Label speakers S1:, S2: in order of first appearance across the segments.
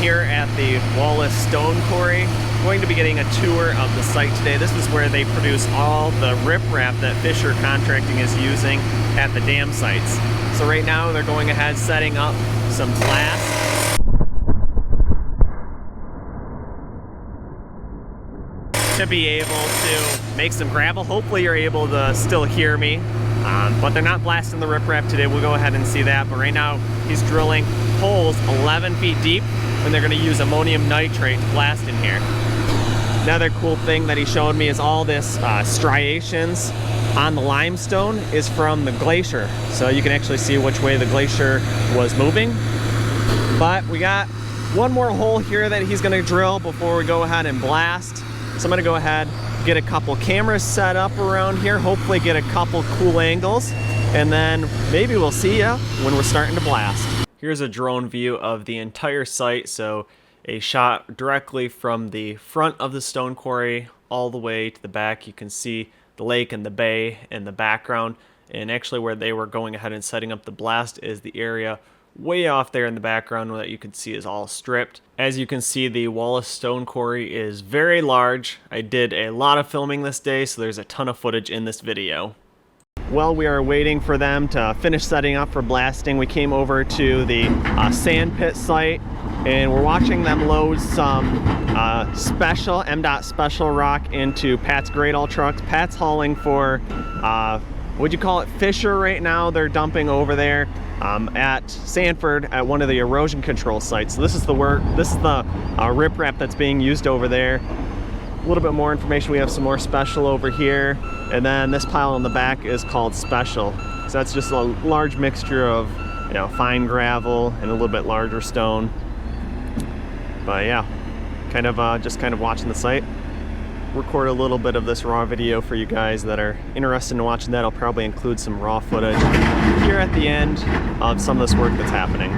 S1: here at the Wallace Stone Quarry. Going to be getting a tour of the site today. This is where they produce all the riprap that Fisher Contracting is using at the dam sites. So right now they're going ahead setting up some blast to be able to make some gravel. Hopefully you're able to still hear me, but they're not blasting the riprap today. We'll go ahead and see that. But right now he's drilling holes 11 feet deep, and they're going to use ammonium nitrate to blast in here. Another cool thing that he showed me is all this striations on the limestone is from the glacier. So you can actually see which way the glacier was moving. But we got one more hole here that he's going to drill before we go ahead and blast. So I'm going to go ahead, get a couple cameras set up around here, hopefully get a couple cool angles, and then maybe we'll see ya when we're starting to blast. Here's a drone view of the entire site. So a shot directly from the front of the stone quarry all the way to the back. You can see the lake and the bay in the background, and actually where they were going ahead and setting up the blast is the area way off there in the background that you can see is all stripped. As you can see, the Wallace Stone Quarry is very large. I did a lot of filming this day, so there's a ton of footage in this video. While we are waiting for them to finish setting up for blasting, we came over to the sand pit site, and we're watching them load some special MDOT special rock into Pat's Great All trucks. Pat's hauling for what'd you call it, Fisher right now. They're dumping over there at Sanford at one of the erosion control sites. So this is the riprap that's being used over there. A little bit more information. We have some more special over here, and then this pile in the back is called special. So that's just a large mixture of, you know, fine gravel and a little bit larger stone. But yeah, just kind of watching the site. Record a little bit of this raw video for you guys that are interested in watching that. I'll probably include some raw footage here at the end of some of this work that's happening.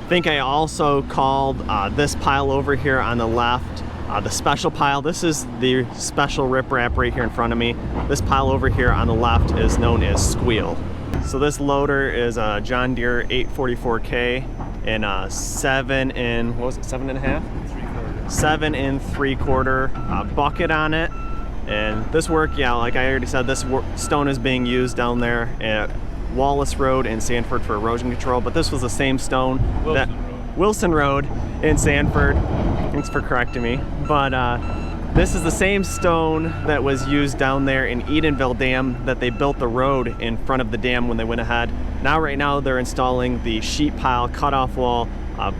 S1: I think I also called this pile over here on the left the special pile. This is the special riprap right here in front of me. This pile over here on the left is known as squeal. So this loader is a John Deere 844K and a 7 and 3/4 bucket on it. And this work, yeah, like I already said, this stone is being used down there at Wallace Road in Sanford for erosion control, but this was the same stone Wilson Road in Sanford. Thanks for correcting me. But this is the same stone that was used down there in Edenville Dam that they built the road in front of the dam when they went ahead. Right now they're installing the sheet pile cutoff wall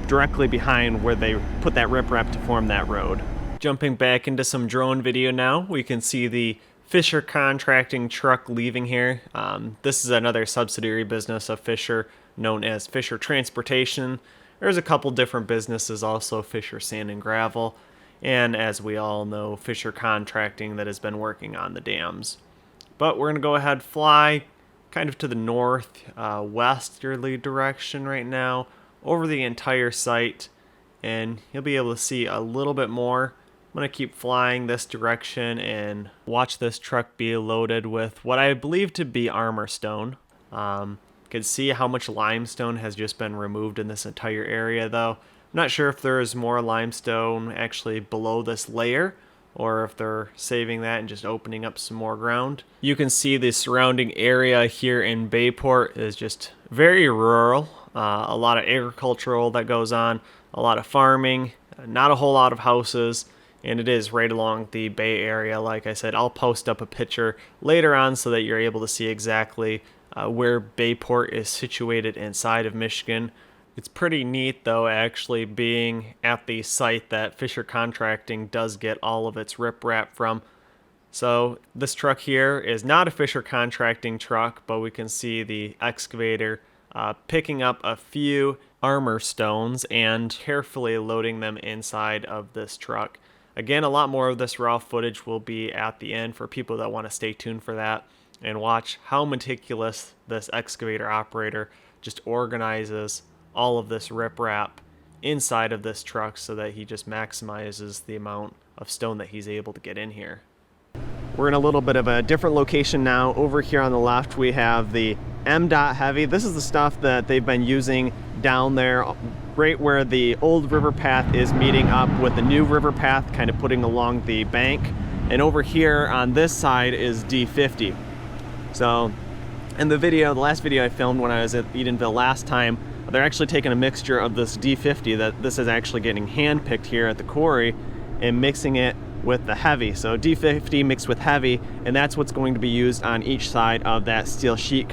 S1: directly behind where they put that riprap to form that road. Jumping back into some drone video now, we can see the Fisher Contracting truck leaving here. This is another subsidiary business of Fisher known as Fisher Transportation. There's a couple different businesses also, Fisher Sand and Gravel, and as we all know, Fisher Contracting that has been working on the dams. But we're going to go ahead fly kind of to the north westerly direction right now over the entire site, and you'll be able to see a little bit more. I'm going to keep flying this direction and watch this truck be loaded with what I believe to be armor stone. You can see how much limestone has just been removed in this entire area though. I'm not sure if there is more limestone actually below this layer or if they're saving that and just opening up some more ground. You can see the surrounding area here in Bayport is just very rural. A lot of agricultural that goes on, a lot of farming, not a whole lot of houses. And it is right along the Bay Area. Like I said, I'll post up a picture later on so that you're able to see exactly where Bayport is situated inside of Michigan. It's pretty neat though, actually being at the site that Fisher Contracting does get all of its riprap from. So this truck here is not a Fisher Contracting truck, but we can see the excavator picking up a few armor stones and carefully loading them inside of this truck. Again, a lot more of this raw footage will be at the end for people that want to stay tuned for that and watch how meticulous this excavator operator just organizes all of this riprap inside of this truck so that he just maximizes the amount of stone that he's able to get in here. We're in a little bit of a different location now. Over here on the left we have the MDOT heavy. This is the stuff that they've been using down there, right where the old river path is meeting up with the new river path, kind of putting along the bank. And over here on this side is D50. So in the last video I filmed when I was at Edenville last time, they're actually taking a mixture of this D50 that this is actually getting hand picked here at the quarry and mixing it with the heavy. So D50 mixed with heavy, and that's what's going to be used on each side of that steel sheet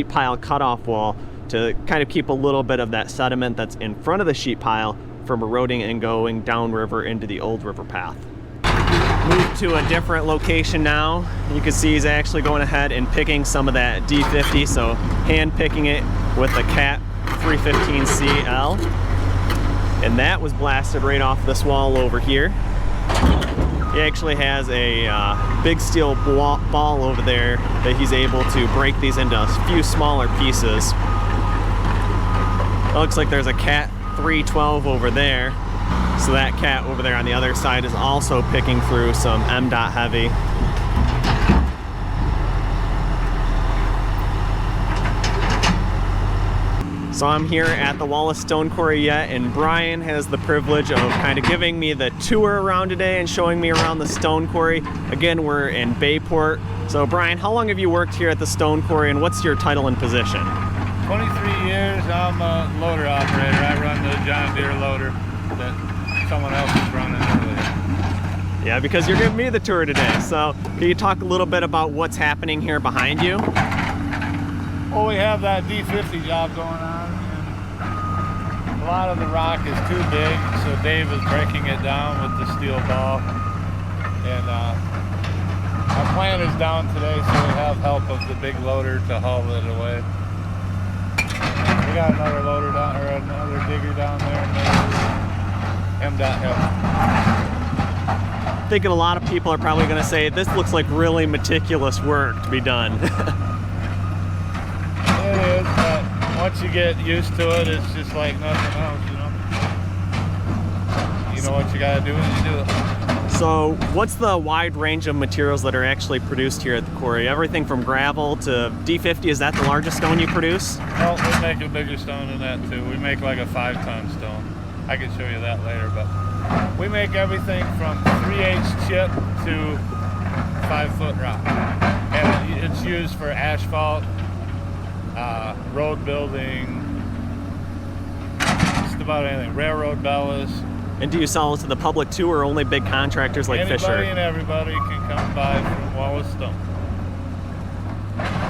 S1: pile cutoff wall to kind of keep a little bit of that sediment that's in front of the sheet pile from eroding and going downriver into the old river path. Moved to a different location now. You can see he's actually going ahead and picking some of that D50, so hand picking it with the Cat 315CL. And that was blasted right off this wall over here. He actually has a big steel ball over there that he's able to break these into a few smaller pieces. It looks like there's a Cat 312 over there. So that cat over there on the other side is also picking through some MDOT heavy. So I'm here at the Wallace Stone Quarry yet, and Brian has the privilege of kind of giving me the tour around today and showing me around the stone quarry. Again, we're in Bayport. So Brian, how long have you worked here at the stone quarry, and what's your title and position?
S2: 23 years. I'm a loader operator. I run the John Deere loader that someone else is running earlier.
S1: Yeah, because you're giving me the tour today. So can you talk a little bit about what's happening here behind you?
S2: Well, we have that D50 job going on, and a lot of the rock is too big, so Dave is breaking it down with the steel ball. And our plant is down today, so we have help of the big loader to haul it away. We got another loader down, or another digger down there, and MDOT help.
S1: I think a lot of people are probably going to say this looks like really meticulous work to be done.
S2: It is, but once you get used to it, it's just like nothing else, you know. You know what you got to do when you do it.
S1: So what's the wide range of materials that are actually produced here at the quarry? Everything from gravel to D50, is that the largest stone you produce?
S2: Well, we make a bigger stone than that too. We make like a 5-ton stone. I can show you that later, but we make everything from 3/8 chip to 5-foot rock. And it's used for asphalt, road building, just about anything, railroad bellows.
S1: And do you sell it to the public too, or only big contractors like
S2: Anybody
S1: Fisher?
S2: Anybody and everybody can come by from Wallace Stone.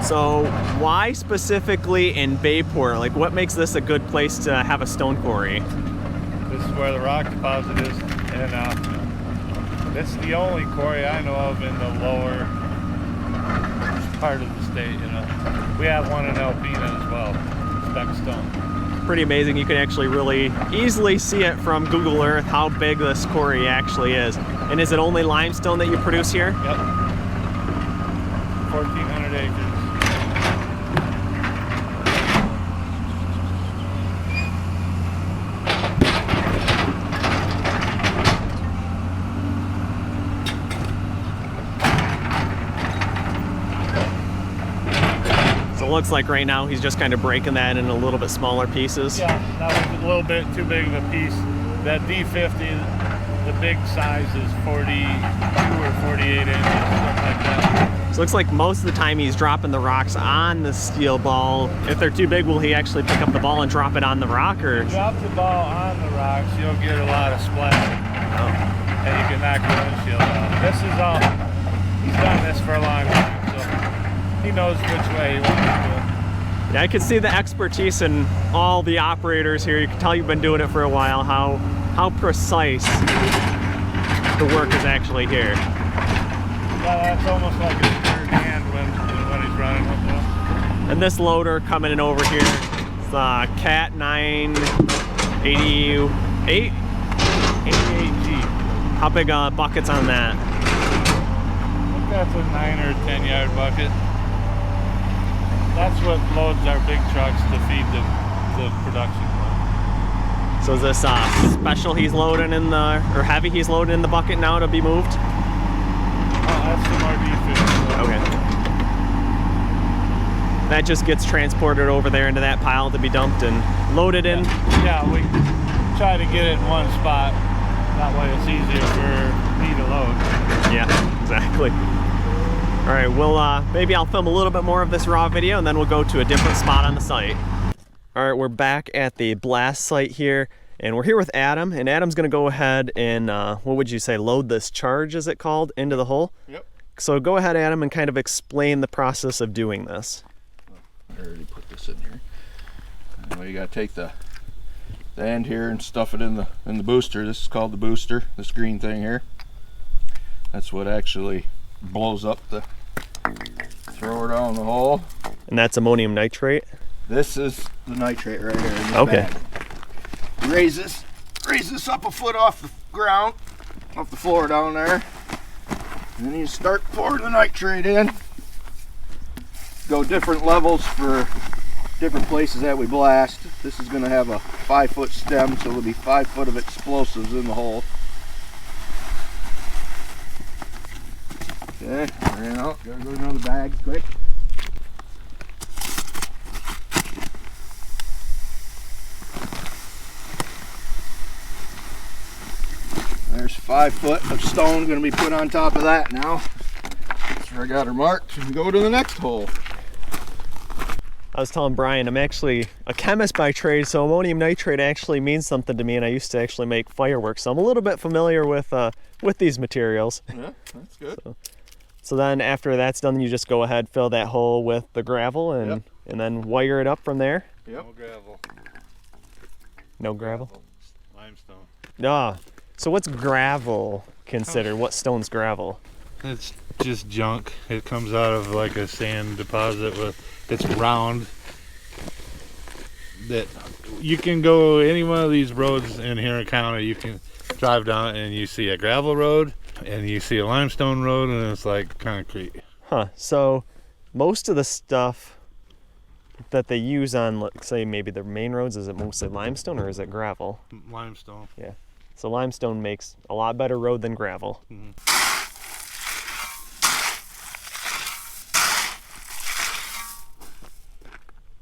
S1: So why specifically in Bayport? Like, what makes this a good place to have a stone quarry?
S2: This is where the rock deposit is, and this is the only quarry I know of in the lower part of the state, you know. We have one in Alpena as well, spec stone.
S1: Pretty amazing. You can actually really easily see it from Google Earth how big this quarry actually is. And is it only limestone that you produce here?
S2: Yep. 1,400 acres.
S1: It looks like right now he's just kind of breaking that in a little bit smaller pieces.
S2: Yeah, that was a little bit too big of a piece. That D50, the big size is 42 or 48 inches, something like that.
S1: So it looks like most of the time he's dropping the rocks on the steel ball. If they're too big, will he actually pick up the ball and drop it on the rock? Or
S2: drop the ball on the rocks, you'll get a lot of splash. And you can knock the windshield out. This is all, he's done this for a long time. He knows which way he wants to do it.
S1: Yeah, I can see the expertise in all the operators here. You can tell you've been doing it for a while, how precise the work is actually here.
S2: Yeah, that's almost like a third hand when he's running with it.
S1: And this loader coming in over here, it's a Cat 988
S2: 88G.
S1: How big buckets on that?
S2: I think that's a 9 or 10 yard bucket. That's what loads our big trucks to feed the production plant.
S1: So is this special he's loading in the, or heavy he's loading in the bucket now to be moved?
S2: Oh, that's the more D50.
S1: Okay. that just gets transported over there into that pile to be dumped and loaded in.
S2: Yeah, we try to get it in one spot. That way it's easier for me to load.
S1: Yeah, exactly. All right, well, maybe I'll film a little bit more of this raw video and then we'll go to a different spot on the site. All right, we're back at the blast site here, and we're here with Adam, and Adam's gonna go ahead and, what would you say, load this charge, is it called, into the hole?
S3: Yep.
S1: So go ahead, Adam, and kind of explain the process of doing this.
S3: I already put this in here. Anyway, you gotta take the end here and stuff it in the booster. This is called the booster, this green thing here. That's what actually blows up the thrower down the hole.
S1: And that's ammonium nitrate?
S3: This is the nitrate right here in this
S1: Okay.
S3: bag. Raise this up a foot off the ground, off the floor down there. And then you start pouring the nitrate in. Go different levels for different places that we blast. This is going to have a 5-foot stem, so there'll be 5 foot of explosives in the hole. Okay, ran out. Gotta go to another bag quick. There's 5 foot of stone going to be put on top of that now. That's where I got her marked. And go to the next hole.
S1: I was telling Brian, I'm actually a chemist by trade, so ammonium nitrate actually means something to me, and I used to actually make fireworks, so I'm a little bit familiar with these materials.
S3: Yeah, that's good.
S1: So then after that's done, you just go ahead, fill that hole with the gravel, and then wire it up from there.
S3: Yep.
S2: No gravel.
S1: No gravel?
S2: Limestone.
S1: Ah, so what's gravel considered? What stone's gravel?
S2: It's just junk. It comes out of like a sand deposit it's round. That you can go any one of these roads in Huron County, you can drive down and you see a gravel road and you see a limestone road, and it's like concrete.
S1: Huh, so most of the stuff that they use on, let's say, maybe the main roads, is it mostly limestone or is it gravel?
S2: Limestone.
S1: Yeah. So limestone makes a lot better road than gravel.
S2: Mm-hmm.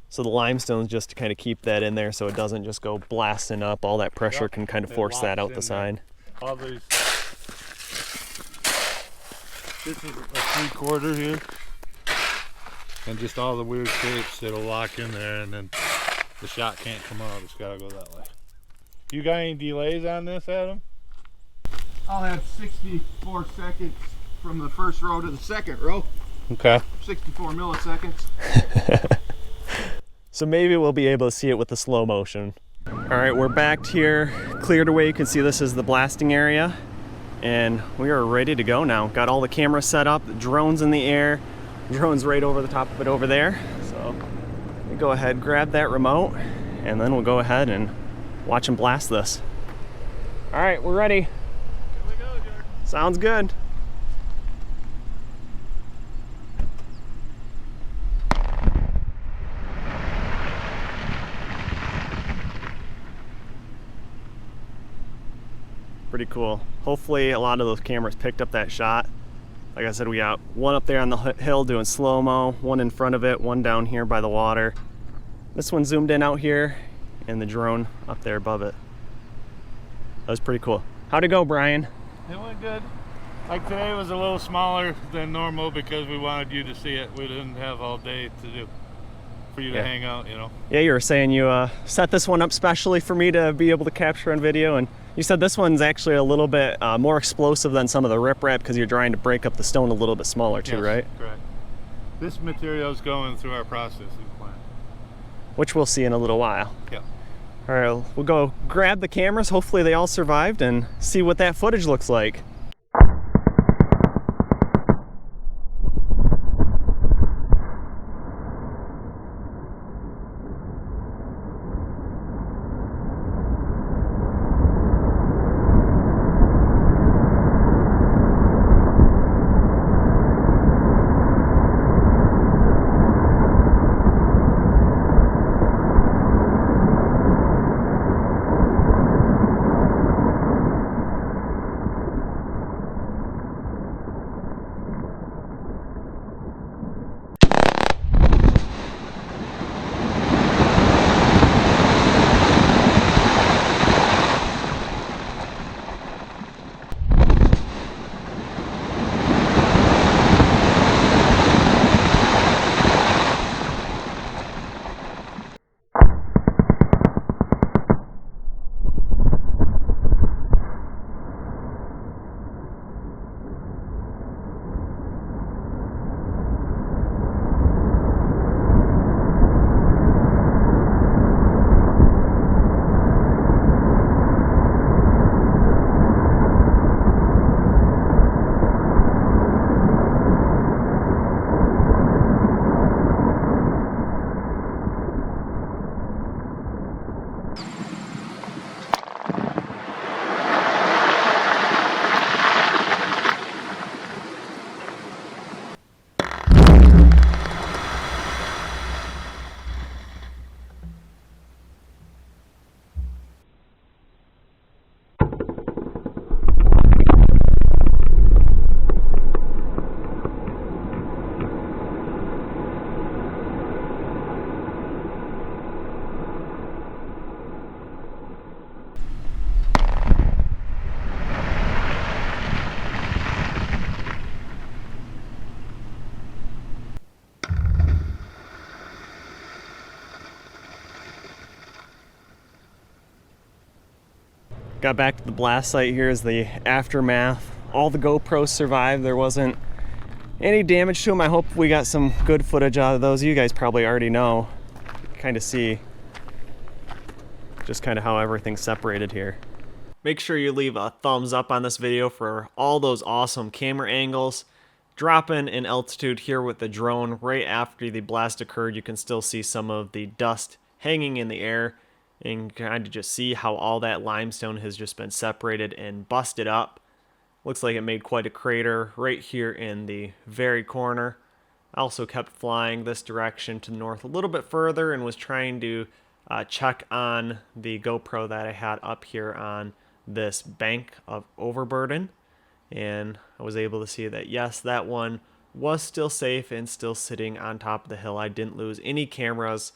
S1: So the limestone's just to kind of keep that in there so it doesn't just go blasting up. All that pressure can kind of force that out the side.
S2: All these. This is a 3/4 here. And just all the weird shapes, it'll lock in there, and then the shot can't come out. It's got to go that way. You got any delays on this, Adam?
S3: I'll have 64 seconds from the first row to the second row.
S2: Okay.
S3: 64 milliseconds.
S1: So maybe we'll be able to see it with the slow motion. All right, we're back here, cleared away. You can see this is the blasting area, and we are ready to go now. Got all the cameras set up, the drone's in the air, drone's right over the top of it over there. So we go ahead, grab that remote, and then we'll go ahead and watch them blast this. All right, we're ready.
S2: Here we go, Jordan.
S1: Sounds good. Pretty cool. Hopefully a lot of those cameras picked up that shot. Like I said, we got one up there on the hill doing slow-mo, one in front of it, one down here by the water. This one zoomed in out here, and the drone up there above it. That was pretty cool. How'd it go, Brian?
S2: It went good. Like today was a little smaller than normal because we wanted you to see it. We didn't have all day to do for you to hang out, you know.
S1: Yeah, you were saying you set this one up specially for me to be able to capture on video, and you said this one's actually a little bit more explosive than some of the riprap because you're trying to break up the stone a little bit smaller too,
S2: Yes,
S1: right?
S2: Correct. This material is going through our processing plant.
S1: Which we'll see in a little while.
S2: Yeah.
S1: All right, we'll go grab the cameras. Hopefully they all survived, and see what that footage looks like. Got back to the blast site. Here's the aftermath. All the GoPros survived. There wasn't any damage to them. I hope we got some good footage out of those. You guys probably already know. Kind of see just kind of how everything's separated here. Make sure you leave a thumbs up on this video for all those awesome camera angles. Dropping in altitude here with the drone right after the blast occurred, you can still see some of the dust hanging in the air and kind of just see how all that limestone has just been separated and busted up. Looks like it made quite a crater right here in the very corner. I also kept flying this direction to the north a little bit further and was trying to check on the GoPro that I had up here on this bank of overburden. And I was able to see that, yes, that one was still safe and still sitting on top of the hill. I didn't lose any cameras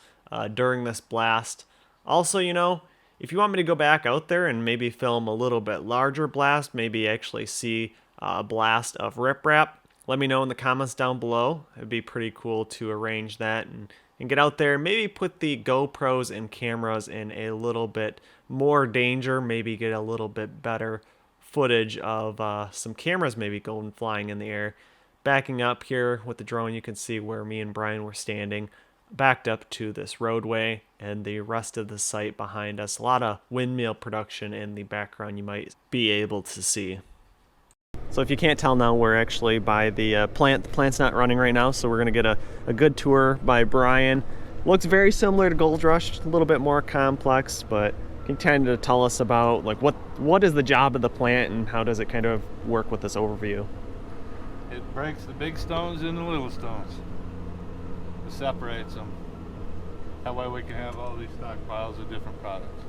S1: during this blast. Also, you know, if you want me to go back out there and maybe film a little bit larger blast, maybe actually see a blast of riprap, let me know in the comments down below. It'd be pretty cool to arrange that and get out there, maybe put the GoPros and cameras in a little bit more danger, maybe get a little bit better footage of some cameras maybe going flying in the air. Backing up here with the drone, you can see where me and Brian were standing, backed up to this roadway and the rest of the site behind us. A lot of windmill production in the background you might be able to see. So if you can't tell now, we're actually by the plant. The plant's not running right now, so we're going to get a good tour by Brian. Looks very similar to Gold Rush, a little bit more complex, but can kind of tell us about like what is the job of the plant and how does it kind of work with this overview?
S2: It breaks the big stones into little stones. It separates them. That way we can have all these stockpiles of different products.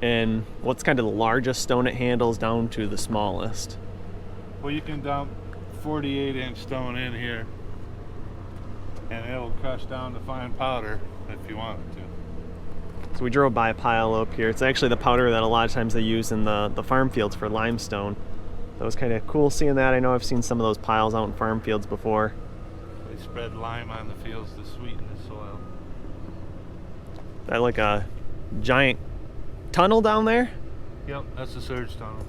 S1: And what's kind of the largest stone it handles down to the smallest?
S2: Well, you can dump 48-inch stone in here and it'll crush down to fine powder if you want it to.
S1: So we drove by a pile up here. It's actually the powder that a lot of times they use in the farm fields for limestone. That was kind of cool seeing that. I know I've seen some of those piles out in farm fields before.
S2: They spread lime on the fields to sweeten the soil.
S1: That like a giant tunnel down there?
S2: Yep, that's a surge tunnel.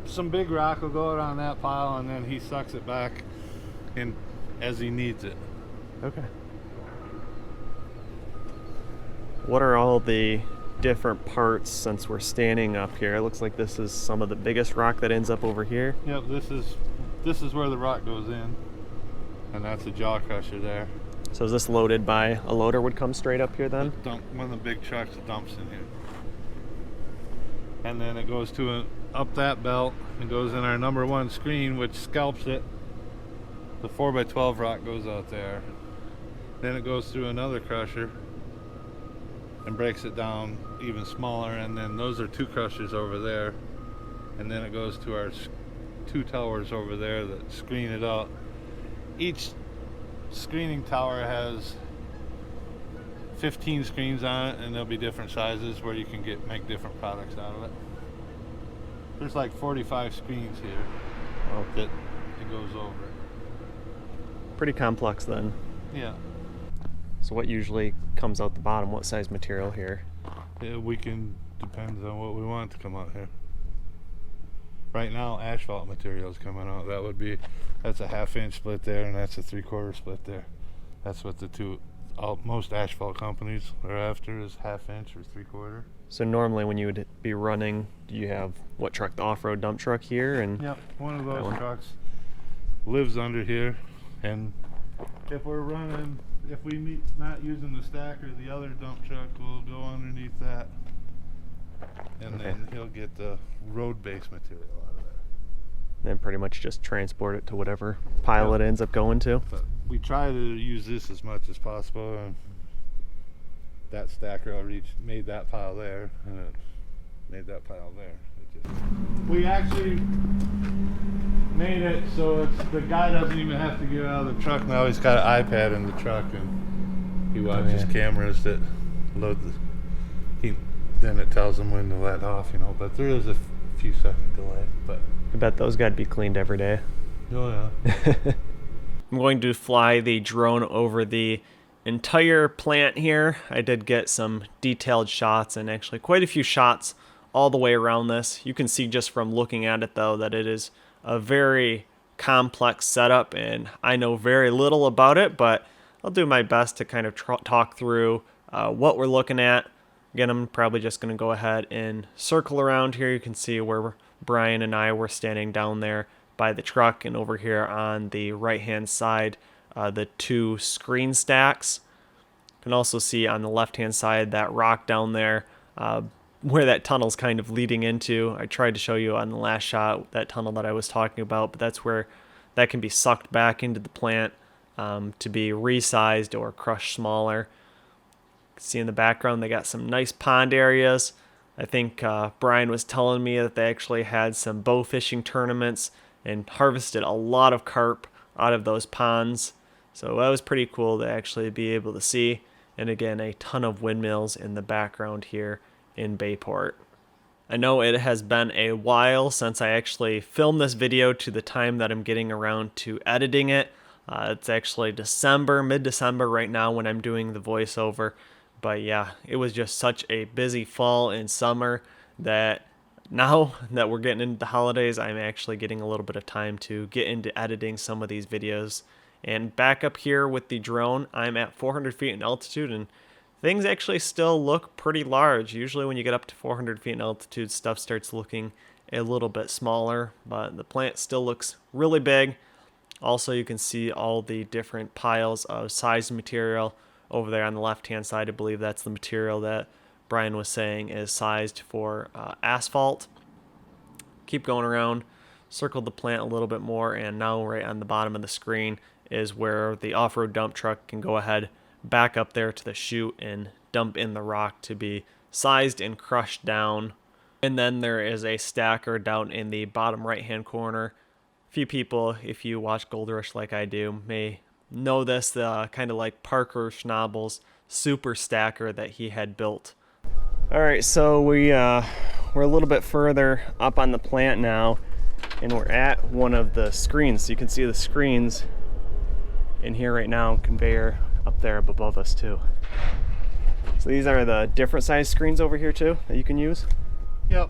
S2: Some big rock will go out on that pile and then he sucks it back in as he needs it.
S1: Okay. What are all the different parts since we're standing up here? It looks like this is some of the biggest rock that ends up over here.
S2: Yep, this is where the rock goes in, and that's a jaw crusher there.
S1: So is this loaded by a loader would come straight up here then?
S2: One of the big trucks dumps in here. And then it goes to up that belt and goes in our number one screen, which scalps it. The 4x12 rock goes out there. Then it goes through another crusher and breaks it down even smaller, and then those are two crushers over there, and then it goes to our two towers over there that screen it out. Each screening tower has 15 screens on it, and there'll be different sizes where you can make different products out of it. There's like 45 screens here that it goes over.
S1: Pretty complex then.
S2: Yeah.
S1: So what usually comes out the bottom? What size material here?
S2: Yeah, depends on what we want to come out here. Right now, asphalt material is coming out. That's a 1/2-inch split there, and that's a 3/4 split there. That's what most asphalt companies are after, is 1/2-inch or 3/4.
S1: So normally when you would be running, do you have what truck? The off-road dump truck here? And
S2: yep, one of those trucks lives under here, and if we're not using the stacker, the other dump truck will go underneath that, and then he'll get the road-based material out of there.
S1: Then pretty much just transport it to whatever pile it ends up going to.
S2: But we try to use this as much as possible, and that stacker made that pile there, and it made that pile there. We actually made it so the guy doesn't even have to get out of the truck now. He's got an iPad in the truck, and he watches cameras that load then it tells him when to let off, but there is a few second delay. But
S1: I bet those got to be cleaned every day.
S2: Oh yeah.
S1: I'm going to fly the drone over the entire plant here. I did get some detailed shots, and actually quite a few shots all the way around this. You can see just from looking at it though that it is a very complex setup, and I know very little about it, but I'll do my best to kind of talk through what we're looking at. Again, I'm probably just going to go ahead and circle around here. You can see where Brian and I were standing down there by the truck, and over here on the right hand side, the two screen stacks. You can also see on the left hand side that rock down there where that tunnel's kind of leading into. I tried to show you on the last shot that tunnel that I was talking about, but that's where that can be sucked back into the plant to be resized or crushed smaller. See in the background they got some nice pond areas. I think Brian was telling me that they actually had some bow fishing tournaments and harvested a lot of carp out of those ponds. So that was pretty cool to actually be able to see. And again, a ton of windmills in the background here in Bayport. I know it has been a while since I actually filmed this video to the time that I'm getting around to editing it. It's actually December, mid-December right now when I'm doing the voiceover. But yeah, it was just such a busy fall and summer that now that we're getting into the holidays, I'm actually getting a little bit of time to get into editing some of these videos. And back up here with the drone, I'm at 400 feet in altitude, and things actually still look pretty large. Usually when you get up to 400 feet in altitude, stuff starts looking a little bit smaller, but the plant still looks really big. Also, you can see all the different piles of sized material over there on the left-hand side. I believe that's the material that Brian was saying is sized for asphalt. Keep going around, circle the plant a little bit more, and now right on the bottom of the screen is where the off-road dump truck can go ahead, back up there to the chute and dump in the rock to be sized and crushed down. And then there is a stacker down in the bottom right-hand corner. A few people, if you watch Gold Rush like I do, may know this, kind of like Parker Schnabel's super stacker that he had built. All right, so we're a little bit further up on the plant now, and we're at one of the screens. So you can see the screens in here right now, conveyor up there above us too. So these are the different size screens over here too that you can use?
S2: Yep.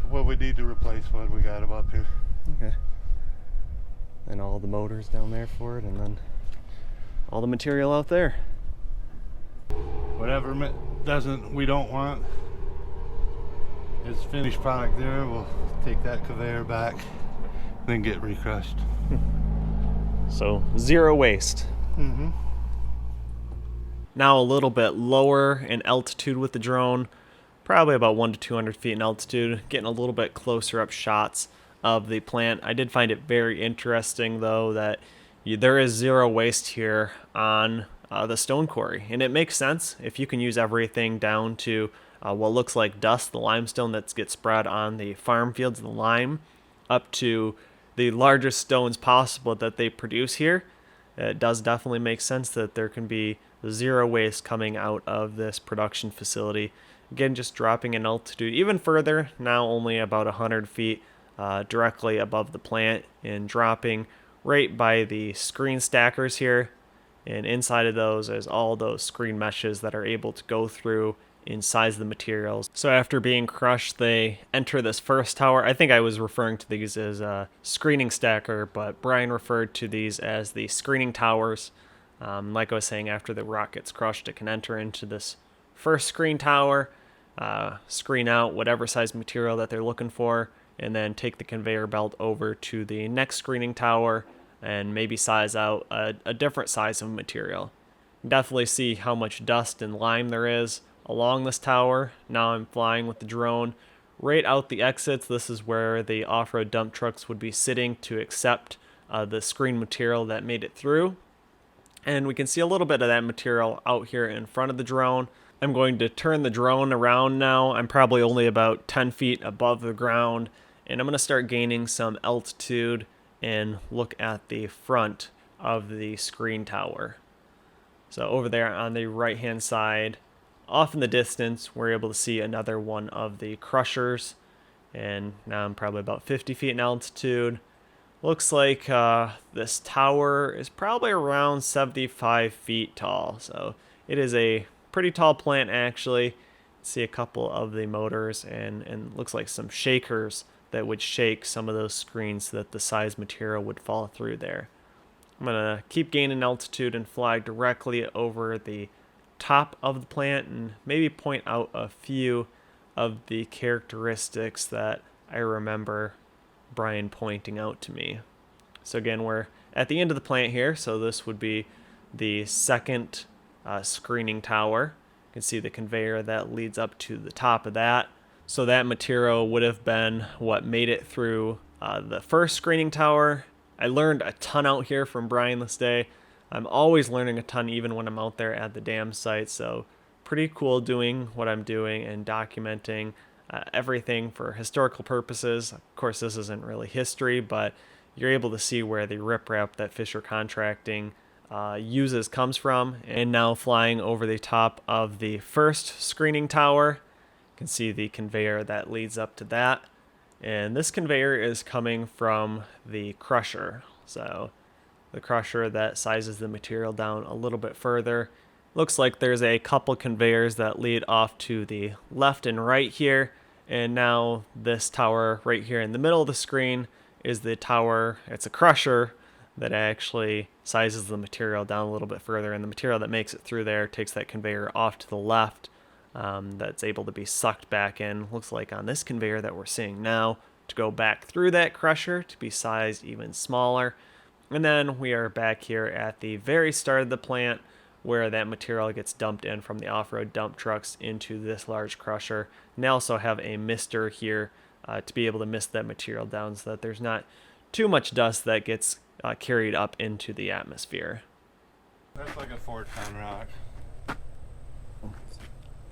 S2: Well, we need to replace what we got up here.
S1: Okay. And all the motors down there for it, and then all the material out there.
S2: Whatever we don't want is finished product there. We'll take that conveyor back, then get recrushed.
S1: So zero waste.
S2: Mm-hmm.
S1: Now a little bit lower in altitude with the drone, probably about 100 to 200 feet in altitude, getting a little bit closer up shots of the plant. I did find it very interesting though that there is zero waste here on the stone quarry, and it makes sense if you can use everything down to what looks like dust, the limestone that gets spread on the farm fields, the lime, up to the largest stones possible that they produce here. It does definitely make sense that there can be zero waste coming out of this production facility. Again, just dropping in altitude even further, now only about 100 feet directly above the plant, and dropping right by the screen stackers here. And inside of those is all those screen meshes that are able to go through and size the materials. So after being crushed, they enter this first tower. I think I was referring to these as a screening stacker, but Brian referred to these as the screening towers. Like I was saying, after the rock gets crushed, it can enter into this first screen tower, screen out whatever size material that they're looking for, and then take the conveyor belt over to the next screening tower and maybe size out a different size of material. Definitely see how much dust and lime there is along this tower. Now I'm flying with the drone right out the exits. This is where the off-road dump trucks would be sitting to accept the screen material that made it through. And we can see a little bit of that material out here in front of the drone. I'm going to turn the drone around now. I'm probably only about 10 feet above the ground, and I'm going to start gaining some altitude and look at the front of the screen tower. So over there on the right hand side, off in the distance, we're able to see another one of the crushers, and now I'm probably about 50 feet in altitude. Looks like this tower is probably around 75 feet tall. So it is a pretty tall plant, actually. See a couple of the motors and looks like some shakers that would shake some of those screens so that the size material would fall through there. I'm going to keep gaining altitude and fly directly over the top of the plant and maybe point out a few of the characteristics that I remember Brian pointing out to me. So again, we're at the end of the plant here, so this would be the second screening tower. You can see the conveyor that leads up to the top of that. So that material would have been what made it through the first screening tower. I learned a ton out here from Brian this day. I'm always learning a ton even when I'm out there at the dam site, so pretty cool doing what I'm doing and documenting everything for historical purposes. Of course, this isn't really history, but you're able to see where the riprap that Fisher Contracting uses comes from. And now flying over the top of the first screening tower, you can see the conveyor that leads up to that. And this conveyor is coming from the crusher. So the crusher that sizes the material down a little bit further. Looks like there's a couple conveyors that lead off to the left and right here. And now this tower right here in the middle of the screen is the tower. It's a crusher that actually sizes the material down a little bit further. And the material that makes it through there takes that conveyor off to the left. That's able to be sucked back in. Looks like on this conveyor that we're seeing now to go back through that crusher to be sized even smaller. And then we are back here at the very start of the plant where that material gets dumped in from the off-road dump trucks into this large crusher. And they also have a mister here to be able to mist that material down so that there's not too much dust that gets carried up into the atmosphere.
S2: That's like a 4-ton rock.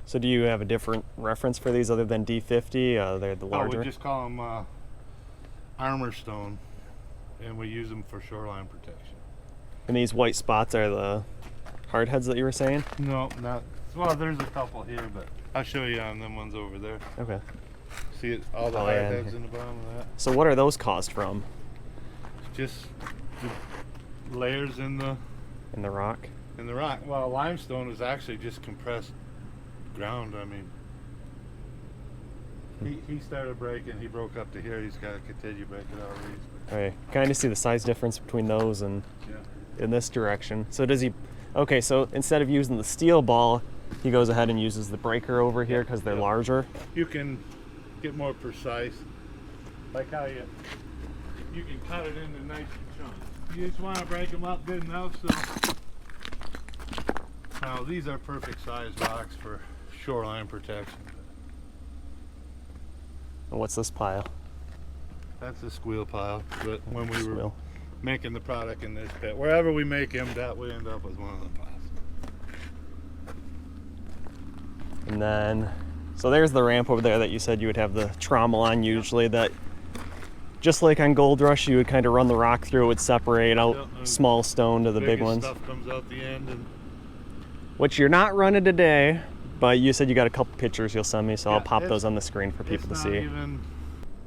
S1: So do you have a different reference for these other than D50? They're the larger?
S2: We just call them armor stone, and we use them for shoreline protection.
S1: And these white spots are the hardheads that you were saying?
S2: No, not. Well, there's a couple here, but I'll show you on them ones over there.
S1: Okay.
S2: See it, all the hardheads in the bottom of that?
S1: So what are those caused from?
S2: Just the layers in the
S1: rock?
S2: In the rock. Well, limestone is actually just compressed ground. I mean, he started breaking. He broke up to here. He's got to continue breaking out of these.
S1: Okay, kind of see the size difference between those and in this direction. So does he? Okay, so instead of using the steel ball, he goes ahead and uses the breaker over here because they're larger.
S2: You can get more precise, like how you can cut it into nice chunks. You just want to break them up good enough so. Now these are perfect size rocks for shoreline protection.
S1: And what's this pile?
S2: That's a squeal pile, but when we were making the product in this pit, wherever we make them, that we end up with one of the piles.
S1: And then, so there's the ramp over there that you said you would have the trommel on usually. That, just like on Gold Rush, you would kind of run the rock through, it would separate out small stone to the big ones.
S2: Stuff comes out the end. And
S1: which you're not running today, but you said you got a couple pictures you'll send me, so I'll pop those on the screen for people to see.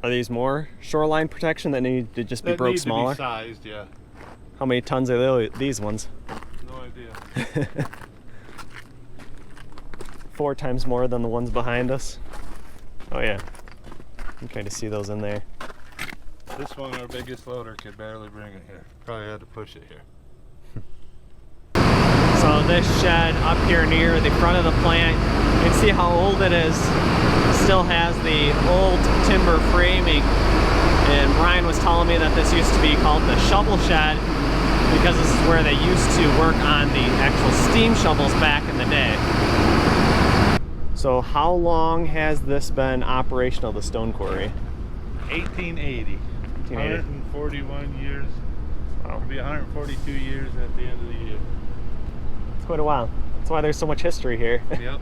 S1: Are these more shoreline protection that need to just be broke smaller?
S2: To be sized, yeah.
S1: How many tons are these ones?
S2: No idea.
S1: 4 times more than the ones behind us. Oh yeah, you can kind of see those in there.
S2: This one, our biggest loader, could barely bring it here. Probably had to push it here.
S1: So this shed up here near the front of the plant, you can see how old it is. It still has the old timber framing. And Brian was telling me that this used to be called the shovel shed because this is where they used to work on the actual steam shovels back in the day. So how long has this been operational, the stone quarry?
S2: 1880. 141 years. Wow. It'll be 142 years at the end of the year.
S1: It's quite a while. That's why there's so much history here.
S2: Yep.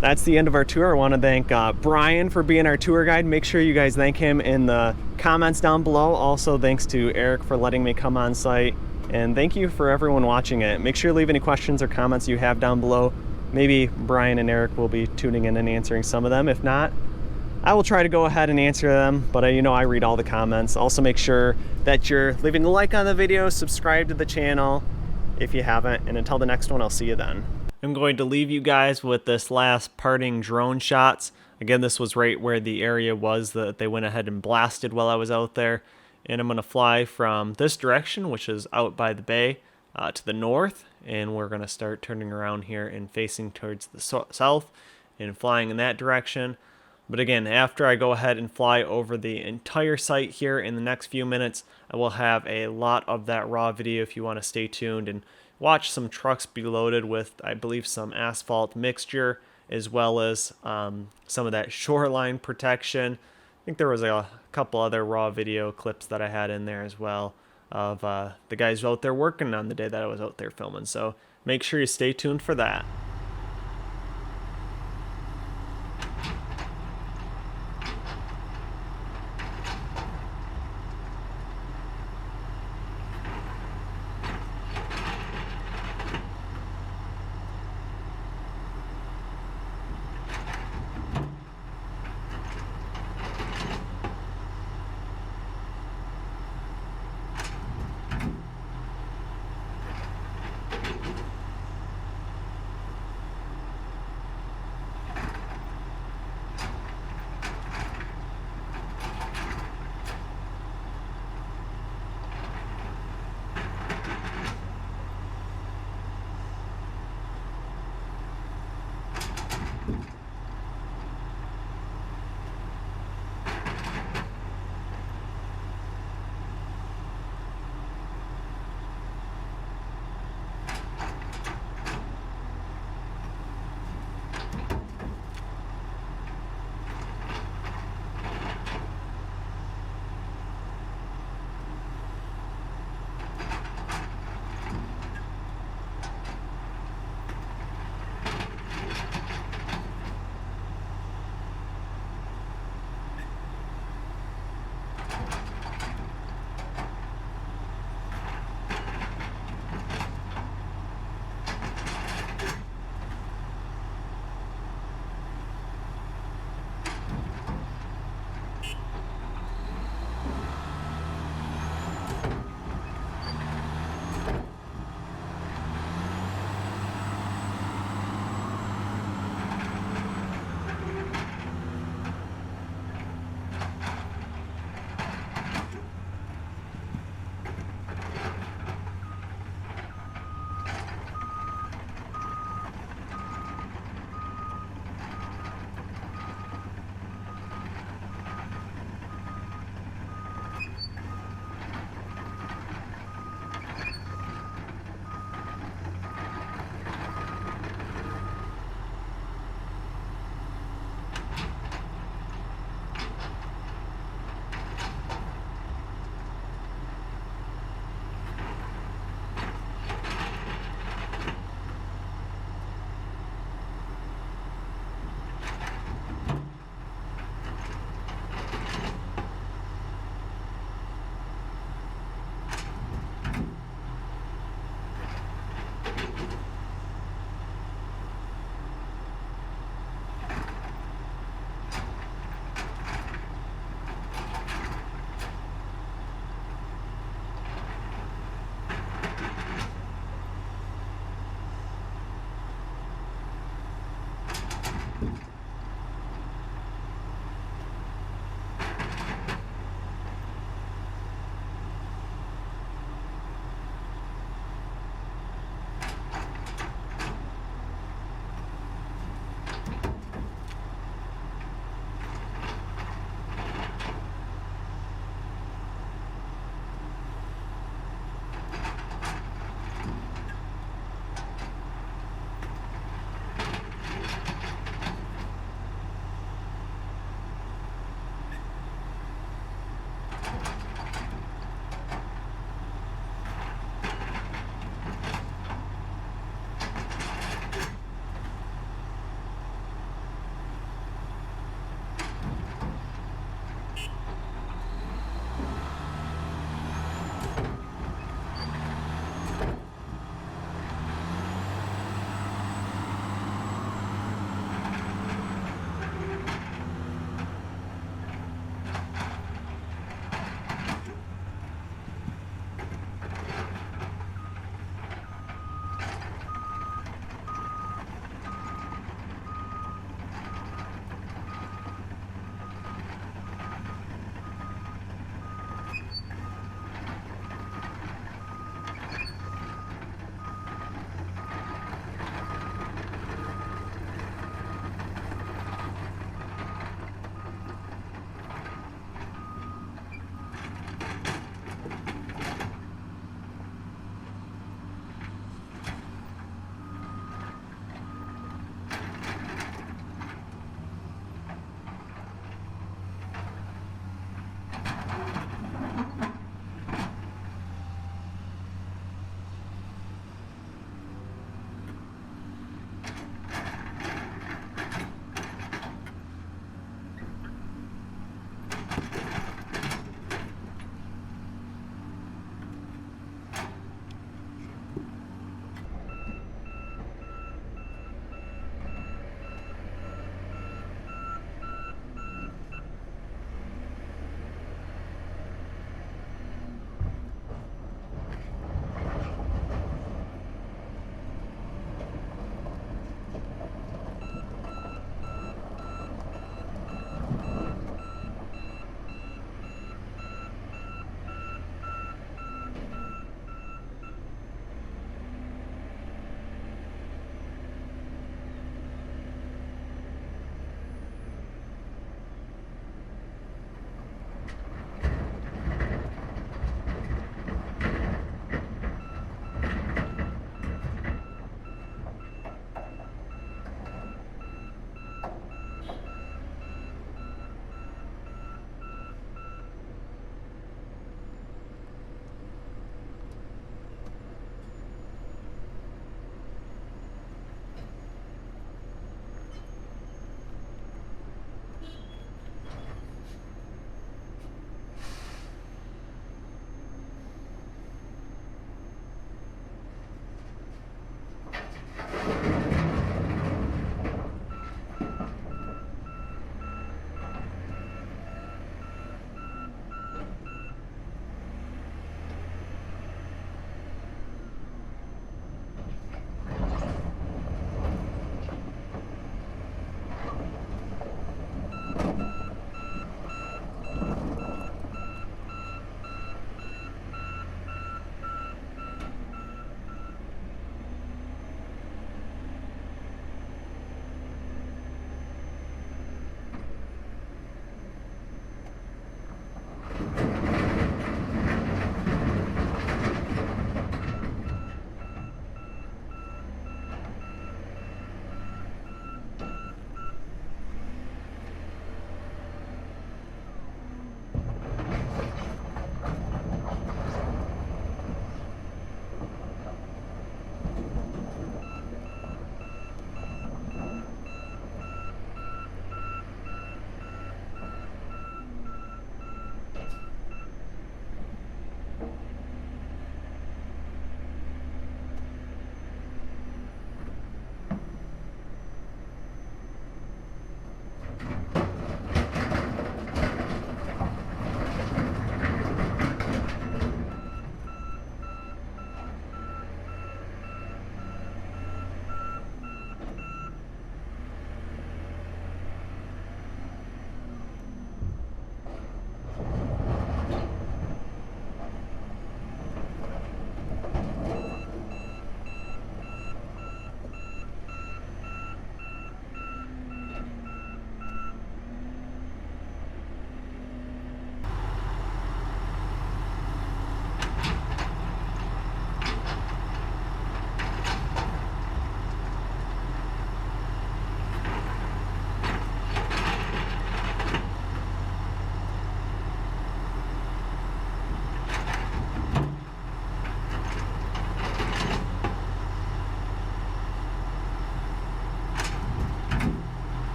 S1: That's the end of our tour. I want to thank Brian for being our tour guide. Make sure you guys thank him in the comments down below. Also, thanks to Eric for letting me come on site. And thank you for everyone watching it. Make sure to leave any questions or comments you have down below. Maybe Brian and Eric will be tuning in and answering some of them. If not, I will try to go ahead and answer them, but you know I read all the comments. Also make sure that you're leaving a like on the video, subscribe to the channel if you haven't, and until the next one, I'll see you then. I'm going to leave you guys with this last parting drone shots. Again, this was right where the area was that they went ahead and blasted while I was out there. And I'm going to fly from this direction, which is out by the bay, to the north. And we're going to start turning around here and facing towards the south and flying in that direction. But again, after I go ahead and fly over the entire site here in the next few minutes, I will have a lot of that raw video if you want to stay tuned and watch some trucks be loaded with, I believe, some asphalt mixture, as well as some of that shoreline protection. I think there was a couple other raw video clips that I had in there as well of the guys out there working on the day that I was out there filming. So make sure you stay tuned for that.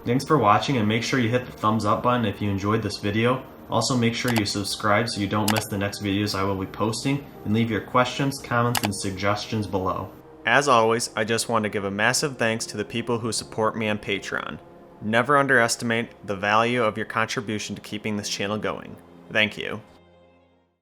S1: Thanks for watching, and make sure you hit the thumbs up button if you enjoyed this video. Also, make sure you subscribe so you don't miss the next videos I will be posting, and leave your questions, comments, and suggestions below. As always, I just want to give a massive thanks to the people who support me on Patreon. Never underestimate the value of your contribution to keeping this channel going. Thank you.